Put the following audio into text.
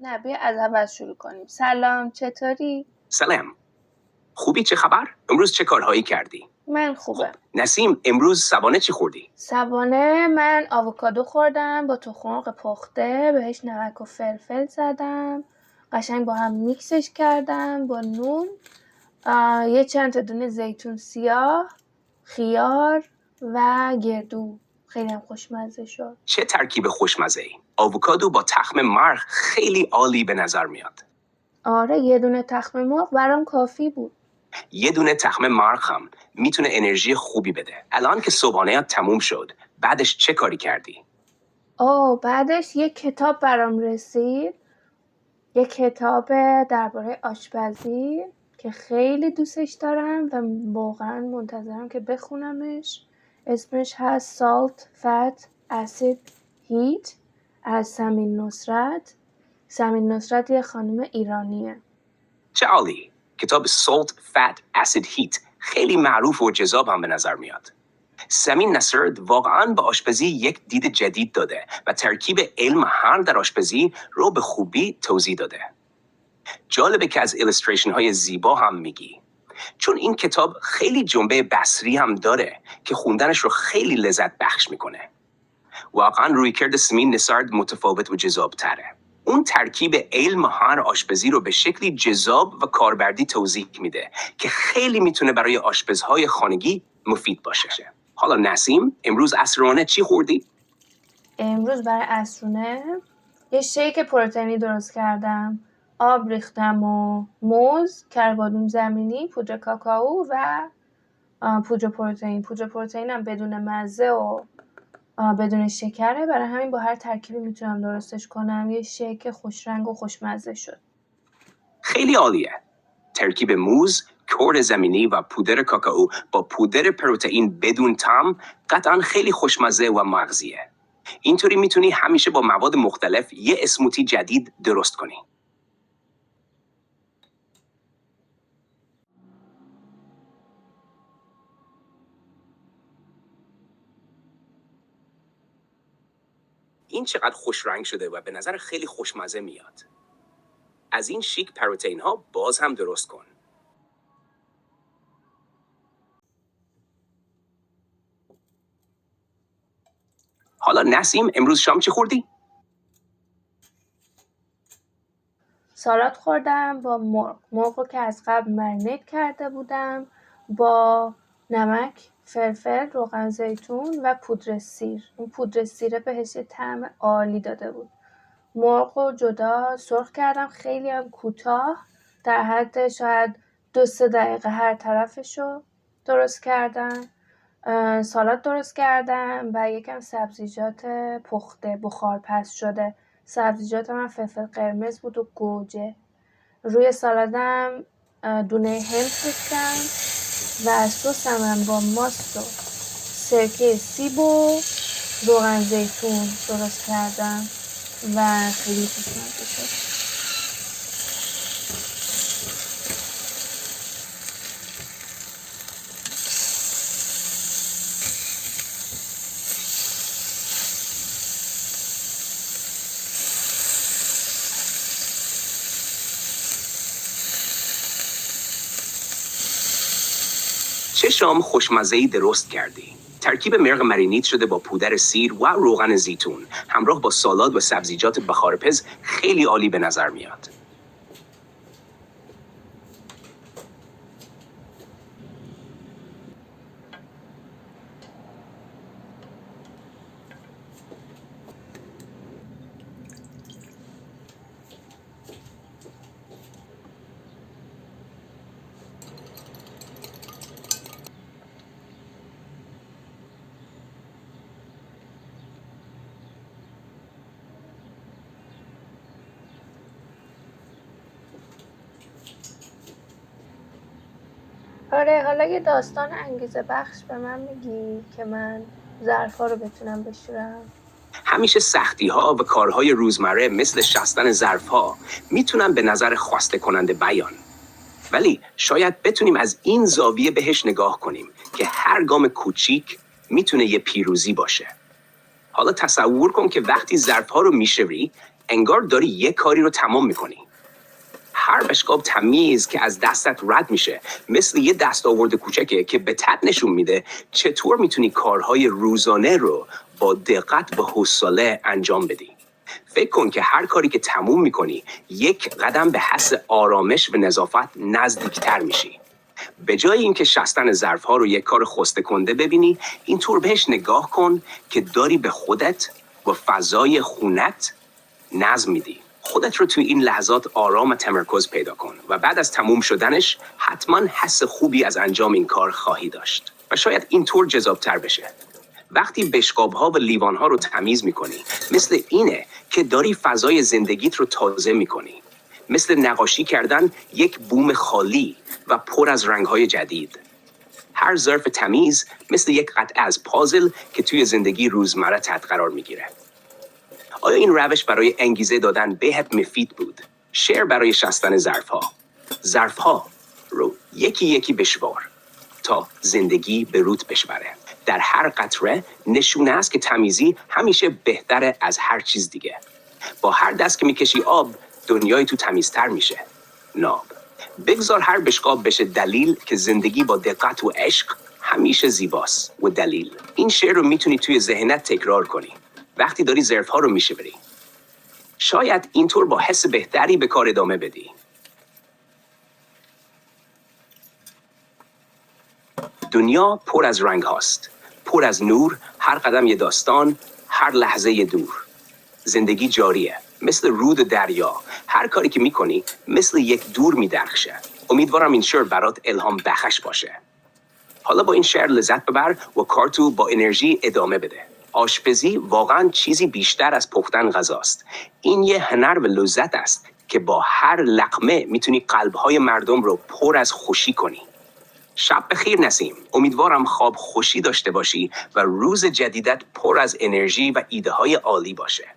نه بیا از اول شروع کنیم. سلام، چطوری؟ سلام. خوبی؟ چه خبر؟ امروز چه کارهایی کردی؟ من خوبم. نسیم، امروز صبحانه چی خوردی؟ صبحانه من آووکادو خوردم با تخم مرغ پخته، بهش نمک و فلفل زدم، قشنگ با هم میکسش کردم با نون، یه چند تا دونه زیتون سیاه، خیار و گردو. خیلی هم خوشمزه شد. چه ترکیب خوشمزه‌ای. آووکادو با تخم مرغ خیلی عالی به نظر میاد. آره، یه دونه تخم مرغ برام کافی بود. یه دونه تخم مرغ هم میتونه انرژی خوبی بده. الان که صبحانه‌ات تموم شد، بعدش چه کاری کردی؟ بعدش یه کتاب برام رسید. یه کتاب درباره آشپزی که خیلی دوستش دارم و واقعا منتظرم که بخونمش. اسمش هست Salt, Fat, Acid, Heat از سمین نصرت. سمین نصرت یه خانم ایرانیه. چه عالی. کتاب Salt, Fat, Acid, Heat خیلی معروف و جذاب هم به نظر میاد. سمین نصرت واقعاً به آشپزی یک دید جدید داده و ترکیب علم هر در آشپزی رو به خوبی توضیح داده. جالبه که از ایلستریشن های زیبا هم میگی، چون این کتاب خیلی جنبه بصری هم داره که خوندنش رو خیلی لذت بخش میکنه. واقعاً رویکرد سمین نصرت متفاوت و جذاب تره. اون ترکیب علم هر آشپزی رو به شکلی جذاب و کاربردی توضیح میده که خیلی میتونه برای آشپزهای خانگی مفید باشه. حالا نسیم، امروز عصرانه چی خوردی؟ امروز برای عصرونه یه شیک پروتئینی درست کردم. آب ریختم و موز، کربادوم زمینی، پودر کاکائو و پودر پروتئین. پودر پروتئین هم بدون مزه و بدون شکره، برای همین با هر ترکیبی میتونم درستش کنم. یه شیک خوشرنگ و خوشمزه شد. خیلی عالیه. ترکیب موز، کرد زمینی و پودر کاکائو با پودر پروتئین بدون طعم قطعاً خیلی خوشمزه و مغزیه. اینطوری میتونی همیشه با مواد مختلف یه اسموتی جدید درست کنی. این چقدر خوش رنگ شده و به نظر خیلی خوشمزه میاد. از این شیک پروتئین ها باز هم درست کن. حالا نسیم، امروز شام چی خوردی؟ سالاد خوردم با مرغ. مرغ رو که از قبل مرینیت کرده بودم با نمک، فلفل، روغن زیتون و پودر سیر. اون پودر سیره بهش یه طعم عالی داده بود. مرغ رو جدا سرخ کردم، خیلی هم کوتاه، در حد شاید 2-3 دقیقه هر طرفشو درست کردم. سالاد درست کردم و یکم سبزیجات پخته بخار پز شده. سبزیجات من فلفل قرمز بود و گوجه. روی سالادم دونه هند ریختم و سسم هم با ماست و سرکه سیب و روغن زیتون درست کردم و خیلی خوشمزه شد. چه شام خوشمزه‌ای درست کردی. ترکیب مرغ مرینیت شده با پودر سیر و روغن زیتون همراه با سالاد و سبزیجات بخارپز خیلی عالی به نظر میاد. آره، حالا یه داستان انگیزه بخش به من میگی که من ظرفا رو بتونم بشورم؟ همیشه سختی ها و کارهای روزمره مثل شستن ظرف ها میتونن به نظر خواسته کننده بیان، ولی شاید بتونیم از این زاویه بهش نگاه کنیم که هر گام کوچیک میتونه یه پیروزی باشه. حالا تصور کن که وقتی ظرف ها رو میشوری، انگار داری یک کاری رو تمام میکنی. هر بشقاب تمیز که از دستت رد میشه مثل یه دستاورد کوچکه که به تت نشون میده چطور میتونی کارهای روزانه رو با دقت و حوصله انجام بدی. فکر کن که هر کاری که تموم میکنی یک قدم به حس آرامش و نظافت نزدیکتر میشی. به جای اینکه شستن ظرف‌ها رو یک کار خسته کننده ببینی، اینطور بهش نگاه کن که داری به خودت و فضای خونت نظم میدی. خودت رو توی این لحظات آرام و تمرکز پیدا کن و بعد از تموم شدنش حتما حس خوبی از انجام این کار خواهی داشت و شاید اینطور جذابتر بشه. وقتی بشقاب‌ها و لیوان‌ها رو تمیز می‌کنی، مثل اینه که داری فضای زندگیت رو تازه می‌کنی. مثل نقاشی کردن یک بوم خالی و پر از رنگ‌های جدید. هر ظرف تمیز مثل یک قطعه از پازل که توی زندگی روزمره تحت قرار می‌گیره. آیا این روش برای انگیزه دادن بهت مفید بود؟ شیر برای شستن ظرف‌ها رو یکی یکی بشوار تا زندگی به رود بشوره. در هر قطره نشونه است که تمیزی همیشه بهتره از هر چیز دیگه. با هر دست که میکشی آب دنیای تو تمیزتر میشه. ناب بگذار هر بشقاب بشه دلیل که زندگی با دقت و عشق همیشه زیباست. و دلیل این شعر رو میتونی توی ذهنت تکرار کنی وقتی داری ظرف‌ها رو میشوری. شاید اینطور با حس بهتری به کار ادامه بدی. دنیا پر از رنگ هاست، پر از نور، هر قدم یه داستان، هر لحظه یه دور. زندگی جاریه، مثل رود دریا. هر کاری که میکنی مثل یک دور میدرخشه. امیدوارم این شعر برات الهام بخش باشه. حالا با این شعر لذت ببر و کارتو با انرژی ادامه بده. آشپزی واقعا چیزی بیشتر از پختن غذاست. این یه هنر و لذت است که با هر لقمه میتونی قلبهای مردم رو پر از خوشی کنی. شب بخیر نسیم. امیدوارم خواب خوشی داشته باشی و روز جدیدت پر از انرژی و ایده های عالی باشه.